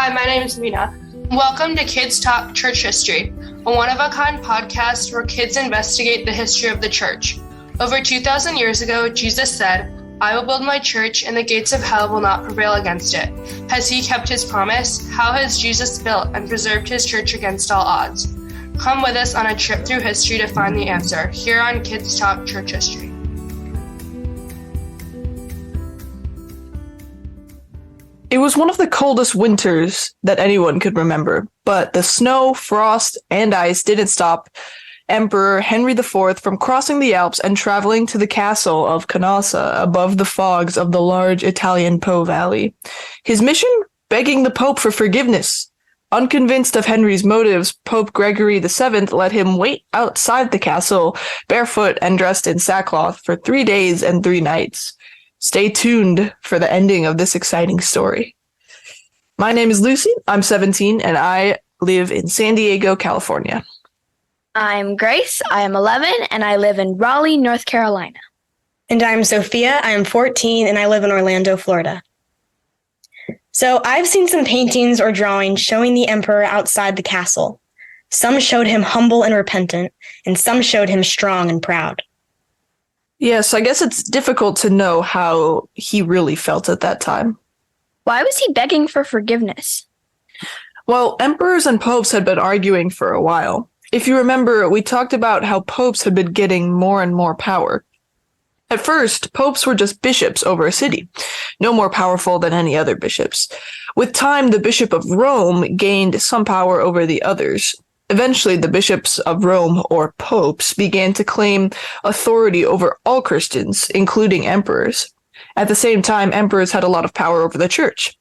Hi, my name is Mina. Welcome to Kids Talk Church History, a one-of-a-kind podcast where kids investigate the history of the church. Over 2,000 years ago, Jesus said, "I will build my church, and the gates of hell will not prevail against it." Has he kept his promise? How has Jesus built and preserved his church against all odds? Come with us on a trip through history to find the answer, here on Kids Talk Church History. It was one of the coldest winters that anyone could remember, but the snow, frost, and ice didn't stop Emperor Henry IV from crossing the Alps and traveling to the castle of Canossa above the fogs of the large Italian Po Valley. His mission? Begging the Pope for forgiveness. Unconvinced of Henry's motives, Pope Gregory VII let him wait outside the castle, barefoot and dressed in sackcloth, for 3 days and 3 nights. Stay tuned for the ending of this exciting story. My name is Lucy, I'm 17, and I live in San Diego, California. I'm Grace, I am 11, and I live in Raleigh, North Carolina. And I'm Sophia, I am 14, and I live in Orlando, Florida. So I've seen some paintings or drawings showing the emperor outside the castle. Some showed him humble and repentant, and some showed him strong and proud. Yes, I guess it's difficult to know how he really felt at that time. Why was he begging for forgiveness? Well, emperors and popes had been arguing for a while. If you remember, we talked about how popes had been getting more and more power. At first, popes were just bishops over a city, no more powerful than any other bishops. With time, the Bishop of Rome gained some power over the others. Eventually, the bishops of Rome, or popes, began to claim authority over all Christians, including emperors. At the same time, emperors had a lot of power over the church.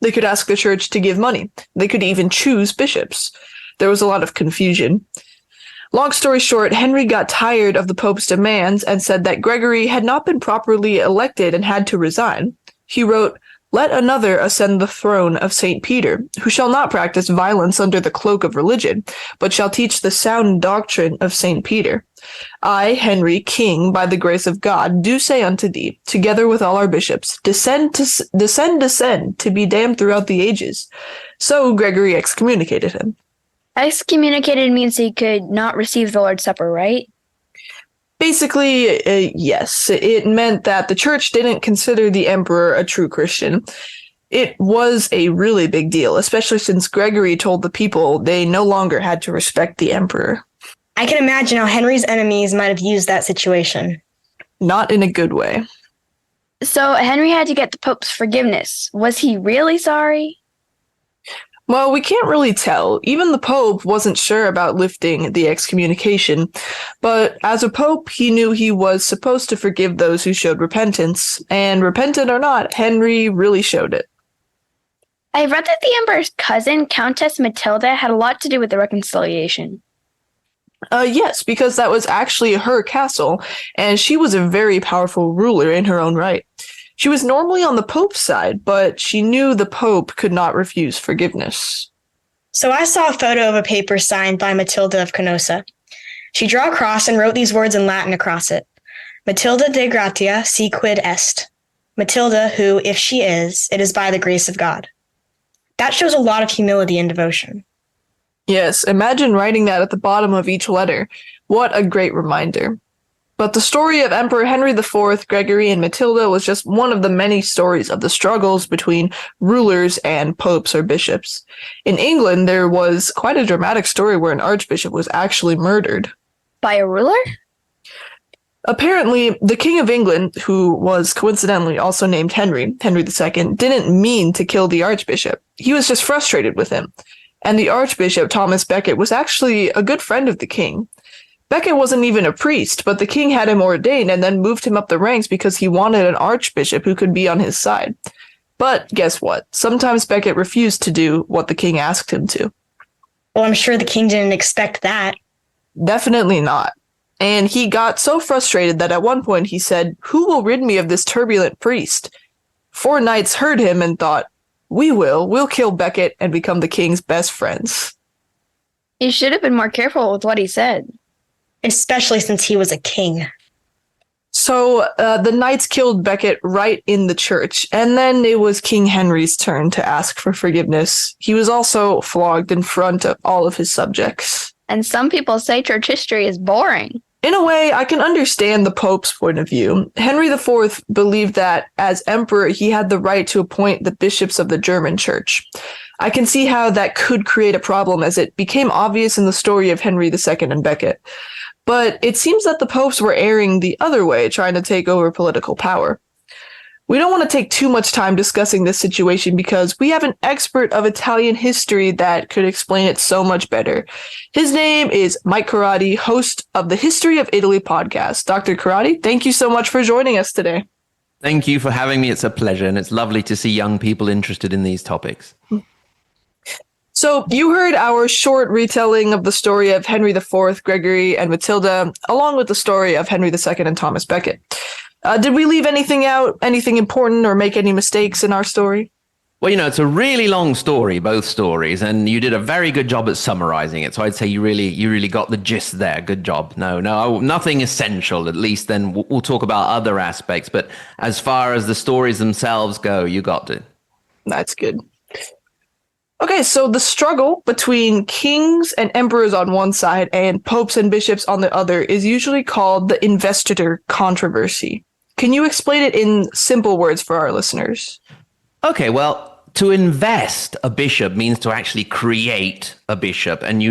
They could ask the church to give money. They could even choose bishops. There was a lot of confusion. Long story short, Henry got tired of the Pope's demands and said that Gregory had not been properly elected and had to resign. He wrote, "Let another ascend the throne of St. Peter, who shall not practice violence under the cloak of religion, but shall teach the sound doctrine of St. Peter. I, Henry, king, by the grace of God, do say unto thee, together with all our bishops, descend, to be damned throughout the ages." So Gregory excommunicated him. Excommunicated means he could not receive the Lord's Supper, right? Basically, yes. It meant that the church didn't consider the emperor a true Christian. It was a really big deal, especially since Gregory told the people they no longer had to respect the emperor. I can imagine how Henry's enemies might have used that situation. Not in a good way. So Henry had to get the Pope's forgiveness. Was he really sorry? Well, we can't really tell. Even the Pope wasn't sure about lifting the excommunication, but as a Pope, he knew he was supposed to forgive those who showed repentance, and repentant or not, Henry really showed it. I read that the emperor's cousin, Countess Matilda, had a lot to do with the reconciliation. Yes, because that was actually her castle, and she was a very powerful ruler in her own right. She was normally on the Pope's side, but she knew the Pope could not refuse forgiveness. So I saw a photo of a paper signed by Matilda of Canossa. She drew a cross and wrote these words in Latin across it. Matilda de gratia si quid est. Matilda, who, if she is, it is by the grace of God. That shows a lot of humility and devotion. Yes, imagine writing that at the bottom of each letter. What a great reminder. But the story of Emperor Henry IV, Gregory, and Matilda was just one of the many stories of the struggles between rulers and popes or bishops. In England, there was quite a dramatic story where an archbishop was actually murdered. By a ruler? Apparently, the King of England, who was coincidentally also named Henry II, didn't mean to kill the archbishop. He was just frustrated with him. And the Archbishop Thomas Becket was actually a good friend of the king. Becket wasn't even a priest, but the king had him ordained and then moved him up the ranks because he wanted an archbishop who could be on his side. But guess what? Sometimes Becket refused to do what the king asked him to. Well, I'm sure the king didn't expect that. Definitely not. And he got so frustrated that at one point he said, "Who will rid me of this turbulent priest?" 4 knights heard him and thought, We'll kill Becket and become the king's best friends." He should have been more careful with what he said. Especially since he was a king. So the knights killed Becket right in the church, and then it was King Henry's turn to ask for forgiveness. He was also flogged in front of all of his subjects. And some people say church history is boring. In a way, I can understand the Pope's point of view. Henry IV believed that, as emperor, he had the right to appoint the bishops of the German church. I can see how that could create a problem, as it became obvious in the story of Henry II and Becket. But it seems that the popes were erring the other way, trying to take over political power. We don't want to take too much time discussing this situation because we have an expert of Italian history that could explain it so much better. His name is Mike Corradi, host of the History of Italy podcast. Dr. Corradi, thank you so much for joining us today. Thank you for having me. It's a pleasure, and it's lovely to see young people interested in these topics. So you heard our short retelling of the story of Henry IV, Gregory, and Matilda, along with the story of Henry II and Thomas Becket. Did we leave anything out, anything important, or make any mistakes in our story? Well, it's a really long story, both stories, and you did a very good job at summarizing it. So I'd say you really got the gist there. Good job. No, nothing essential. At least then we'll talk about other aspects. But as far as the stories themselves go, you got it. That's good. Okay, so the struggle between kings and emperors on one side and popes and bishops on the other is usually called the investiture controversy. Can you explain it in simple words for our listeners? Okay, well, to invest a bishop means to actually create a bishop. And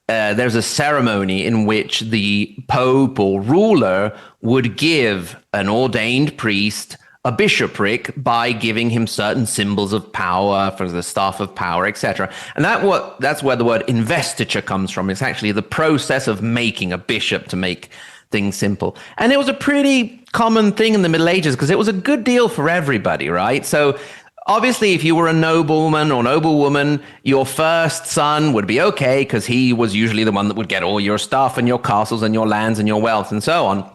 there's a ceremony in which the pope or ruler would give an ordained priest a bishopric by giving him certain symbols of power for the staff of power, etc. And that's where the word investiture comes from. It's actually the process of making a bishop, to make things simple. And it was a pretty common thing in the Middle Ages because it was a good deal for everybody, right? So obviously, if you were a nobleman or noblewoman, your first son would be okay because he was usually the one that would get all your stuff and your castles and your lands and your wealth and so on.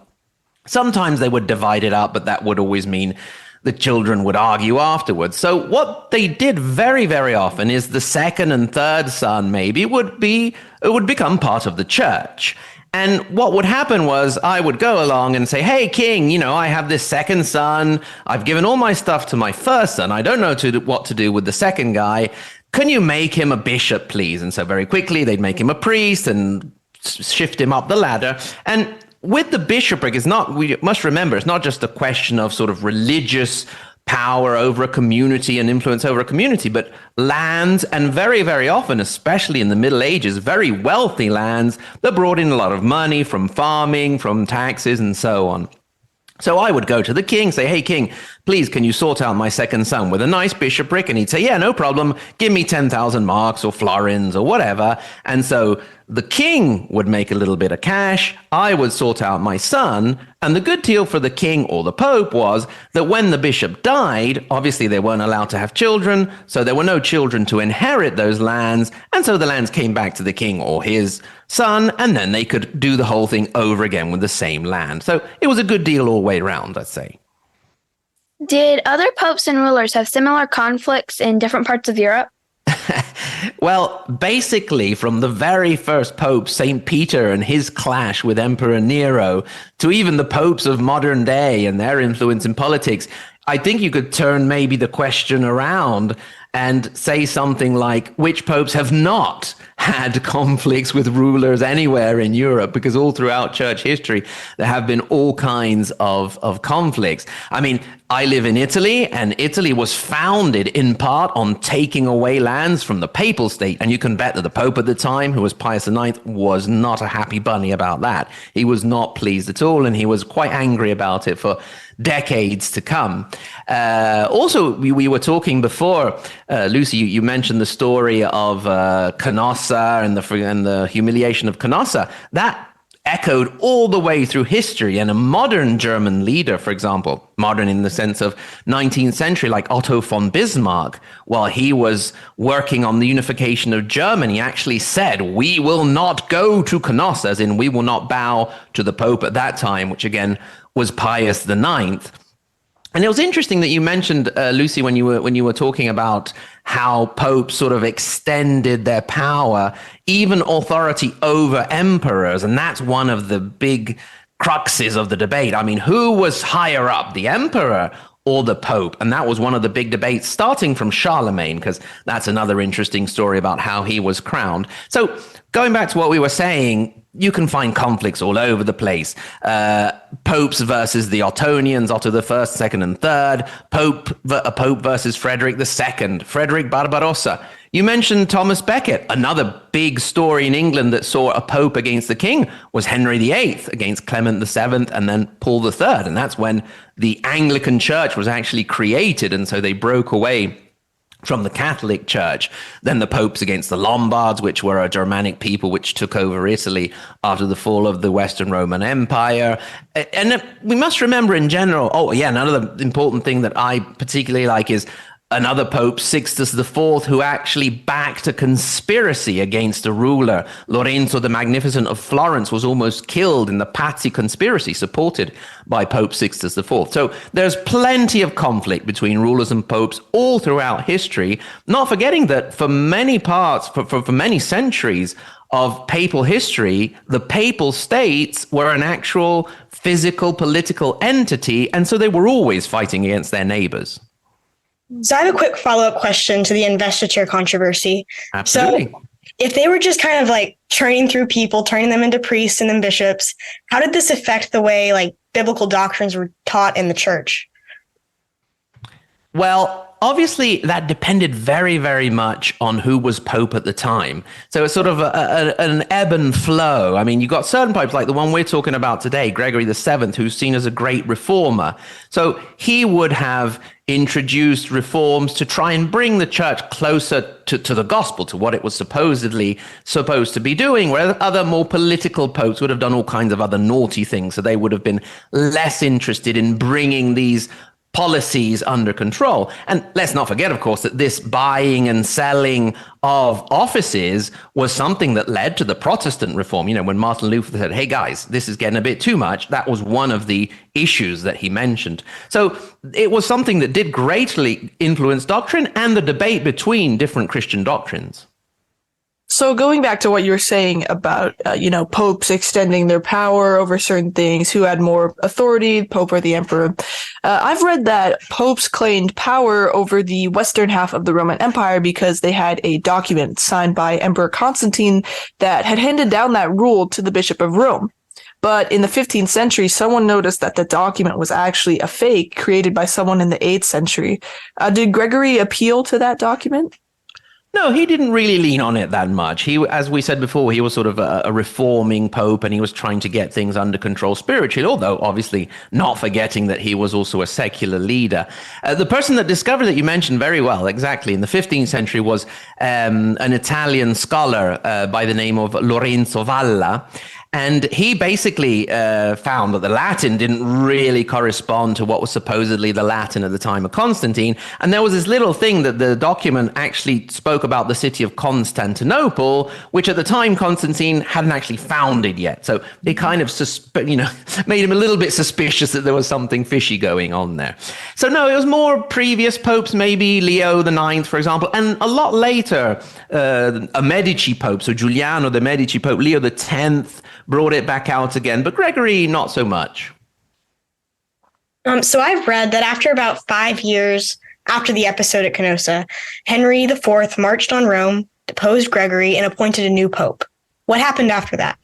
Sometimes they would divide it up, but that would always mean the children would argue afterwards. So what they did very, very often is the second and third son maybe would become part of the church. And what would happen was I would go along and say, hey, king, I have this second son. I've given all my stuff to my first son. I don't know what to do with the second guy. Can you make him a bishop, please? And so very quickly they'd make him a priest and shift him up the ladder. And with the bishopric, we must remember, it's not just a question of sort of religious power over a community and influence over a community, but lands, and very, very often, especially in the Middle Ages, very wealthy lands that brought in a lot of money from farming, from taxes, and so on. So I would go to the king, say, hey, king, please, can you sort out my second son with a nice bishopric? And he'd say, yeah, no problem. Give me 10,000 marks or florins or whatever. And so the king would make a little bit of cash. I would sort out my son. And the good deal for the king or the pope was that when the bishop died, obviously they weren't allowed to have children. So there were no children to inherit those lands. And so the lands came back to the king or his son. And then they could do the whole thing over again with the same land. So it was a good deal all the way around, I'd say. Did other popes and rulers have similar conflicts in different parts of Europe? Well, basically, from the very first pope, St. Peter, and his clash with Emperor Nero, to even the popes of modern day and their influence in politics, I think you could turn maybe the question around and say something like, which popes have not had conflicts with rulers anywhere in Europe? Because all throughout church history, there have been all kinds of conflicts. I mean, I live in Italy, and Italy was founded in part on taking away lands from the papal state. And you can bet that the Pope at the time, who was Pius IX, was not a happy bunny about that. He was not pleased at all, and he was quite angry about it for decades to come. Also, we were talking before, Lucy, you mentioned the story of Canossa and the humiliation of Canossa. That echoed all the way through history. And a modern German leader, for example, modern in the sense of 19th century, like Otto von Bismarck, while he was working on the unification of Germany, actually said, we will not go to Canossa, as in we will not bow to the Pope at that time, which again was Pius IX. And it was interesting that you mentioned, Lucy, when you were talking about how popes sort of extended their power, even authority over emperors. And that's one of the big cruxes of the debate. I mean, who was higher up, the emperor or the pope? And that was one of the big debates, starting from Charlemagne, because that's another interesting story about how he was crowned. So going back to what we were saying, you can find conflicts all over the place. Popes versus the Ottonians, Otto the First, Second, and Third. Pope versus Frederick II, Frederick Barbarossa. You mentioned Thomas Becket. Another big story in England that saw a pope against the king was Henry VIII against Clement VII and then Paul III. And that's when the Anglican Church was actually created. And so they broke away from the Catholic Church. Then the popes against the Lombards, which were a Germanic people which took over Italy after the fall of the Western Roman Empire. And we must remember in general, another important thing that I particularly like is another pope, Sixtus IV, who actually backed a conspiracy against a ruler. Lorenzo the Magnificent of Florence was almost killed in the Pazzi conspiracy, supported by Pope Sixtus IV. So there's plenty of conflict between rulers and popes all throughout history, not forgetting that for many parts, for many centuries of papal history, the papal states were an actual physical political entity, and so they were always fighting against their neighbors. So I have a quick follow-up question to the investiture controversy. Absolutely. So if they were just kind of like churning through people, turning them into priests and then bishops, how did this affect the way like biblical doctrines were taught in the church? Well, obviously that depended very, very much on who was pope at the time. So it's sort of an ebb and flow. I mean, you got certain popes like the one we're talking about today, Gregory VII, who's seen as a great reformer. So he would have introduced reforms to try and bring the church closer to the gospel, to what it was supposedly supposed to be doing, where other more political popes would have done all kinds of other naughty things. So they would have been less interested in bringing these policies under control. And let's not forget, of course, that this buying and selling of offices was something that led to the Protestant reform. You know, when Martin Luther said, hey guys, this is getting a bit too much, that was one of the issues that he mentioned. So it was something that did greatly influence doctrine and the debate between different Christian doctrines. So going back to what you were saying about, popes extending their power over certain things, who had more authority, Pope or the Emperor, I've read that popes claimed power over the western half of the Roman Empire because they had a document signed by Emperor Constantine that had handed down that rule to the Bishop of Rome. But in the 15th century, someone noticed that the document was actually a fake created by someone in the 8th century. Did Gregory appeal to that document? No, he didn't really lean on it that much. He, as we said before, he was sort of a reforming pope, and he was trying to get things under control spiritually, although obviously not forgetting that he was also a secular leader. The person that discovered that you mentioned very well, exactly, in the 15th century was an Italian scholar by the name of Lorenzo Valla. And he basically found that the Latin didn't really correspond to what was supposedly the Latin at the time of Constantine. And there was this little thing that the document actually spoke about the city of Constantinople, which at the time Constantine hadn't actually founded yet. So it kind of made him a little bit suspicious that there was something fishy going on there. So no, it was more previous popes, maybe Leo IX, for example, and a lot later, a Medici pope, so Giuliano the Medici pope, Leo X, brought it back out again, but Gregory, not so much. So I've read that after about 5 years after the episode at Canossa, Henry IV marched on Rome, deposed Gregory, and appointed a new pope. What happened after that?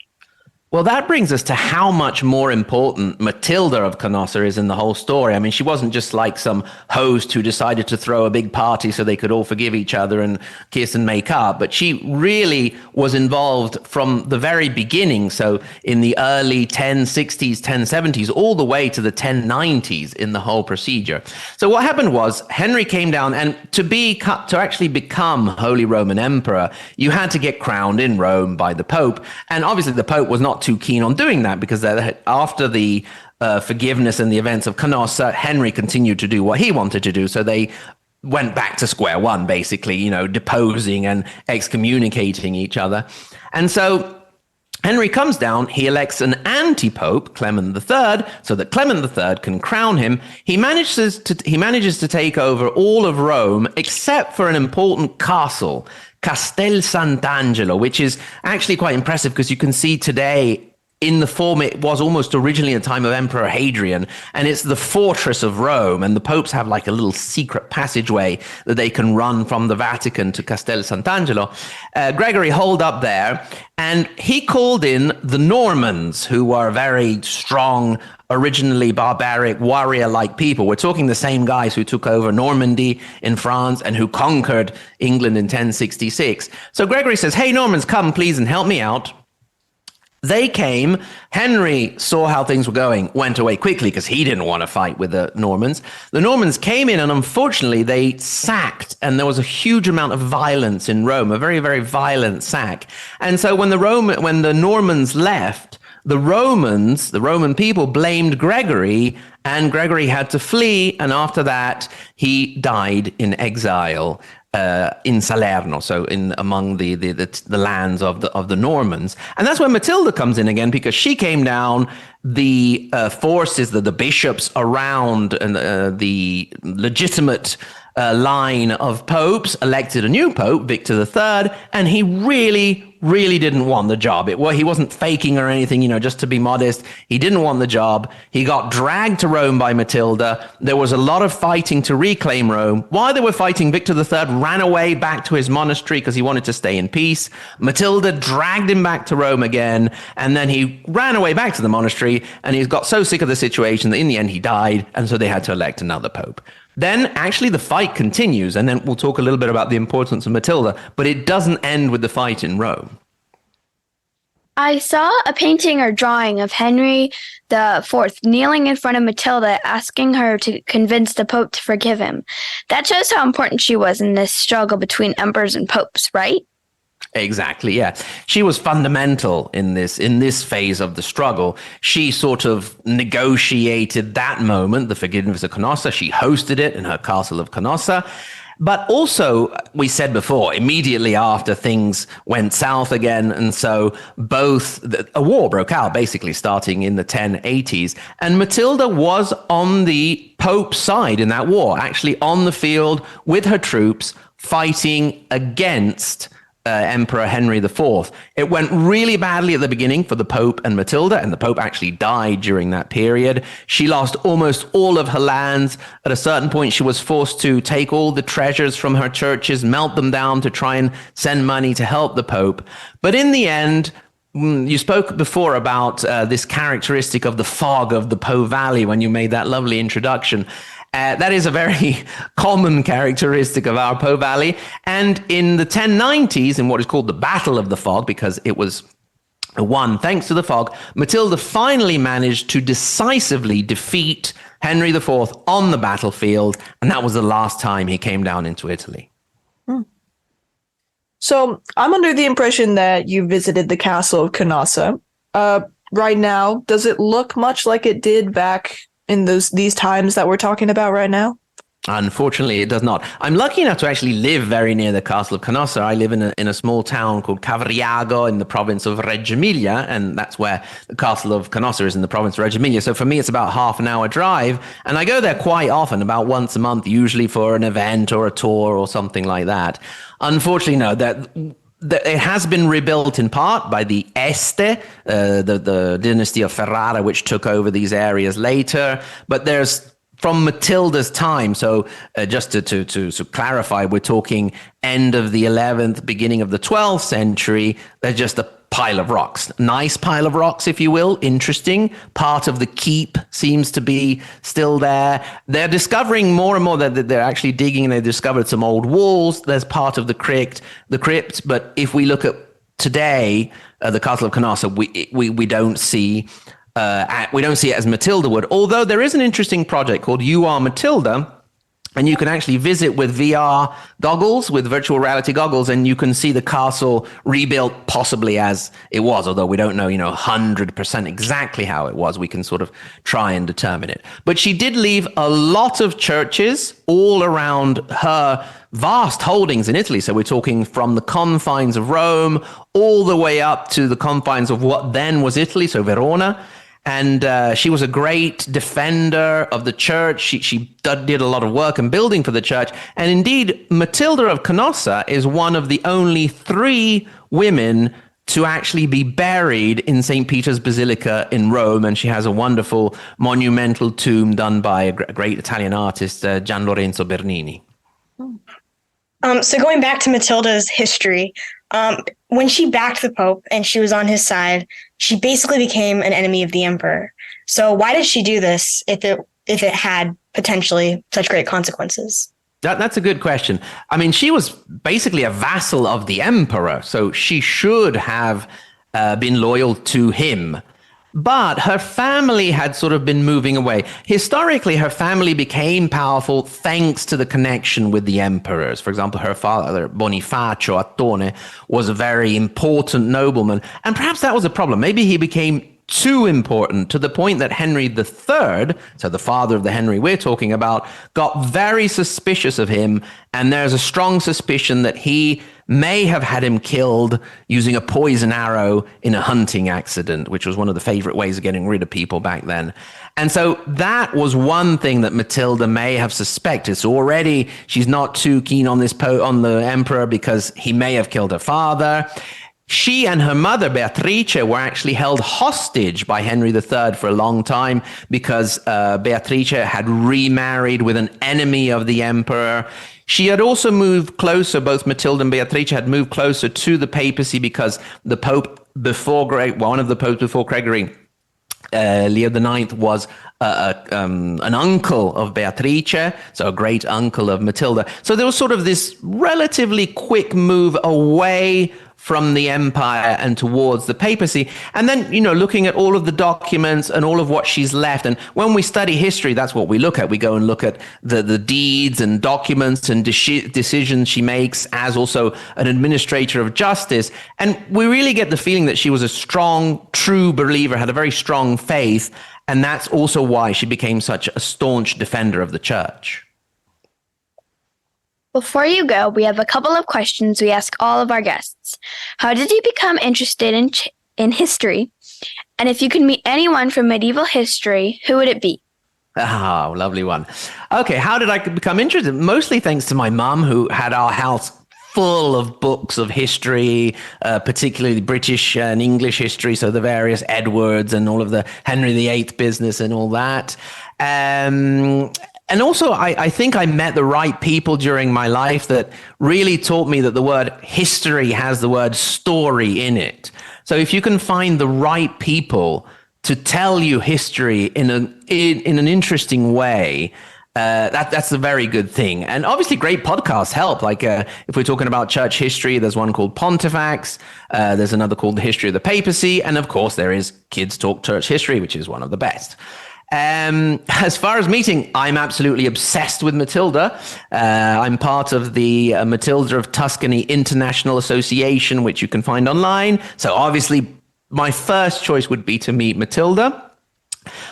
Well, that brings us to how much more important Matilda of Canossa is in the whole story. I mean, she wasn't just like some host who decided to throw a big party so they could all forgive each other and kiss and make up, but she really was involved from the very beginning. So in the early 1060s, 1070s, all the way to the 1090s in the whole procedure. So what happened was Henry came down, and to actually become Holy Roman Emperor, you had to get crowned in Rome by the Pope. And obviously the Pope was not too keen on doing that, because after the forgiveness and the events of Canossa, Henry continued to do what he wanted to do. So they went back to square one, basically, deposing and excommunicating each other. And so Henry comes down, he elects an anti-pope, Clement III, so that Clement III can crown him. He manages to take over all of Rome, except for an important castle, Castel Sant'Angelo, which is actually quite impressive because you can see today in the form it was almost originally in the time of Emperor Hadrian, and it's the fortress of Rome, and the popes have like a little secret passageway that they can run from the Vatican to Castel Sant'Angelo. Gregory holed up there, and he called in the Normans, who were very strong, originally barbaric, warrior-like people. We're talking the same guys who took over Normandy in France and who conquered England in 1066. So Gregory says, hey, Normans, come please and help me out. They came. Henry saw how things were going, went away quickly because he didn't want to fight with the Normans. The Normans came in, and unfortunately they sacked, and there was a huge amount of violence in Rome, a very, very violent sack. And so when the Normans left, the Roman people blamed Gregory, and Gregory had to flee. And after that, he died in exile in Salerno, so among the lands of the Normans. And that's when Matilda comes in again, because she came down. The forces, the bishops around the legitimate line of popes elected a new pope, Victor III, and he really didn't want the job. He wasn't faking or anything, just to be modest. He didn't want the job. He got dragged to Rome by Matilda. There was a lot of fighting to reclaim Rome. While they were fighting, Victor III ran away back to his monastery because he wanted to stay in peace. Matilda dragged him back to Rome again, and then he ran away back to the monastery, and he got so sick of the situation that in the end he died, and so they had to elect another pope. Then actually the fight continues, and then we'll talk a little bit about the importance of Matilda, but it doesn't end with the fight in Rome. I saw a painting or drawing of Henry IV kneeling in front of Matilda, asking her to convince the Pope to forgive him. That shows how important she was in this struggle between emperors and popes, right? Exactly, yeah. She was fundamental in this phase of the struggle. She sort of negotiated that moment, the forgiveness of Canossa. She hosted it in her castle of Canossa. But also, we said before, immediately after things went south again, and so a war broke out, basically starting in the 1080s. And Matilda was on the Pope's side in that war, actually on the field with her troops, fighting against Emperor Henry IV. It went really badly at the beginning for the Pope and Matilda, and the Pope actually died during that period. She lost almost all of her lands. At a certain point, she was forced to take all the treasures from her churches, melt them down to try and send money to help the Pope. But in the end, you spoke before about this characteristic of the fog of the Po Valley when you made that lovely introduction. That is a very common characteristic of our Po Valley. And in the 1090s, in what is called the Battle of the Fog, because it was won thanks to the fog, Matilda finally managed to decisively defeat Henry IV on the battlefield. And that was the last time he came down into Italy. So I'm under the impression that you visited the castle of Canossa. Right now, does it look much like it did back in these times that we're talking about right now? Unfortunately, it does not. I'm lucky enough to actually live very near the castle of Canossa. I live in a small town called Cavriago in the province of Reggio Emilia, and that's where the castle of Canossa is, in the province of Reggio Emilia. So for me, it's about half an hour drive, and I go there quite often, about once a month, usually for an event or a tour or something like that. Unfortunately, no, that it has been rebuilt in part by the Este, the dynasty of Ferrara, which took over these areas later. But there's, from Matilda's time, so just to clarify, we're talking end of the 11th, beginning of the 12th century. There's just a pile of rocks, nice pile of rocks, if you will, interesting. Part of the keep seems to be still there. They're discovering more and more that they're actually digging, and they discovered some old walls. There's part of the crypt. But if we look at today, the castle of Canossa, we don't see it as Matilda would. Although there is an interesting project called You Are Matilda, and you can actually visit with VR goggles, with virtual reality goggles, and you can see the castle rebuilt possibly as it was, although we don't know, 100% exactly how it was. We can sort of try and determine it. But she did leave a lot of churches all around her vast holdings in Italy. So we're talking from the confines of Rome all the way up to the confines of what then was Italy, so Verona. And she was a great defender of the church. She did a lot of work and building for the church. And indeed, Matilda of Canossa is one of the only 3 women to actually be buried in St. Peter's Basilica in Rome. And she has a wonderful monumental tomb done by a great Italian artist, Gian Lorenzo Bernini. So going back to Matilda's history, when she backed the Pope and she was on his side, she basically became an enemy of the emperor. So why did she do this if it had potentially such great consequences? That's a good question. I mean, she was basically a vassal of the emperor, so she should have been loyal to him. But her family had sort of been moving away. Historically, her family became powerful thanks to the connection with the emperors. For example, her father, Bonifacio Attone, was a very important nobleman. And perhaps that was a problem. Maybe he became too important to the point that Henry III, so the father of the Henry we're talking about, got very suspicious of him. And there's a strong suspicion that he may have had him killed using a poison arrow in a hunting accident, which was one of the favorite ways of getting rid of people back then. And so that was one thing that Matilda may have suspected. So already she's not too keen on on the emperor because he may have killed her father. She and her mother, Beatrice, were actually held hostage by Henry III for a long time because Beatrice had remarried with an enemy of the emperor. She had also moved closer, both Matilda and Beatrice had moved closer to the papacy because the Pope one of the popes before Gregory, Leo IX, was an uncle of Beatrice, so a great uncle of Matilda. So there was sort of this relatively quick move away from the empire and towards the papacy. And then, looking at all of the documents and all of what she's left. And when we study history, that's what we look at. We go and look at the deeds and documents and decisions she makes as also an administrator of justice. And we really get the feeling that she was a strong, true believer, had a very strong faith. And that's also why she became such a staunch defender of the church. Before you go, we have a couple of questions we ask all of our guests. How did you become interested in history? And if you could meet anyone from medieval history, who would it be? Oh, lovely one. Okay, how did I become interested? Mostly thanks to my mum, who had our house full of books of history, particularly British and English history, so the various Edwards and all of the Henry VIII business and all that. And also, I think I met the right people during my life that really taught me that the word history has the word story in it. So if you can find the right people to tell you history in an interesting way, that's a very good thing. And obviously great podcasts help. Like if we're talking about church history, there's one called Pontifex. There's another called The History of the Papacy. And of course, there is Kids Talk Church History, which is one of the best. As far as meeting, I'm absolutely obsessed with Matilda. I'm part of the Matilda of Tuscany International Association, which you can find online. So obviously, my first choice would be to meet Matilda.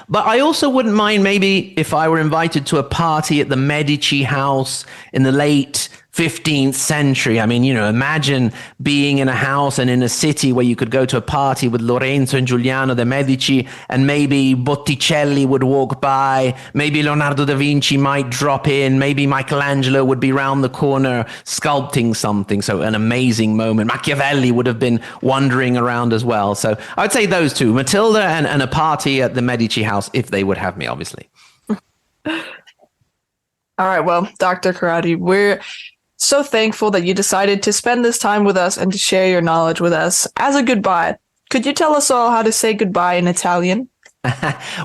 But I also wouldn't mind maybe if I were invited to a party at the Medici house in the late 15th century. I mean, imagine being in a house and in a city where you could go to a party with Lorenzo and Giuliano de' Medici, and maybe Botticelli would walk by, maybe Leonardo da Vinci might drop in, maybe Michelangelo would be round the corner sculpting something. So an amazing moment. Machiavelli would have been wandering around as well. So I'd say those two, Matilda and a party at the Medici house, if they would have me, obviously. All right, well, Dr. Corradi, we're so thankful that you decided to spend this time with us and to share your knowledge with us. As a goodbye, could you tell us all how to say goodbye in Italian?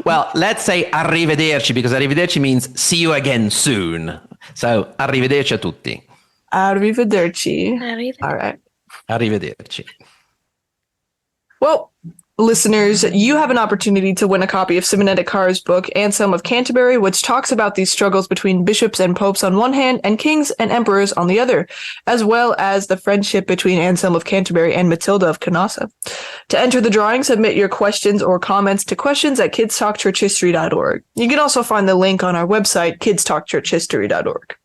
Well, let's say arrivederci, because arrivederci means see you again soon. So arrivederci a tutti. Arrivederci. All right. Arrivederci. Well, listeners, you have an opportunity to win a copy of Simonetta Carr's book, Anselm of Canterbury, which talks about these struggles between bishops and popes on one hand and kings and emperors on the other, as well as the friendship between Anselm of Canterbury and Matilda of Canossa. To enter the drawing, submit your questions or comments to questions@kidstalkchurchhistory.org. You can also find the link on our website, kidstalkchurchhistory.org.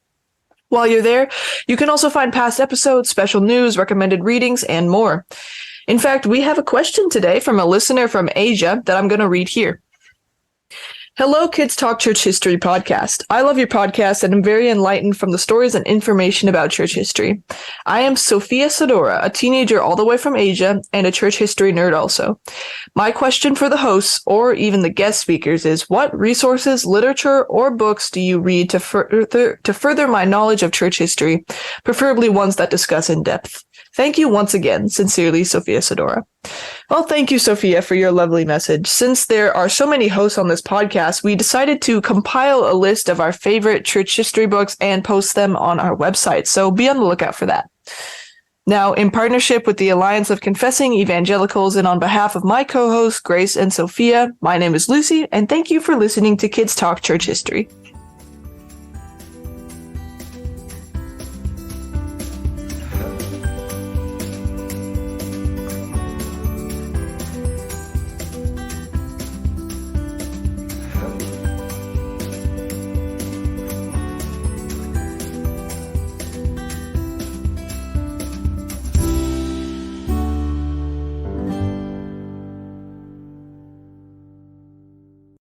While you're there, you can also find past episodes, special news, recommended readings, and more. In fact, we have a question today from a listener from Asia that I'm going to read here. Hello, Kids Talk Church History podcast. I love your podcast and am very enlightened from the stories and information about church history. I am Sophia Sadora, a teenager all the way from Asia and a church history nerd also. My question for the hosts, or even the guest speakers, is what resources, literature, or books do you read to further my knowledge of church history, preferably ones that discuss in depth? Thank you once again. Sincerely, Sophia Sadora. Well, thank you, Sophia, for your lovely message. Since there are so many hosts on this podcast, we decided to compile a list of our favorite church history books and post them on our website, so be on the lookout for that. Now, in partnership with the Alliance of Confessing Evangelicals and on behalf of my co-hosts, Grace and Sophia, my name is Lucy, and thank you for listening to Kids Talk Church History.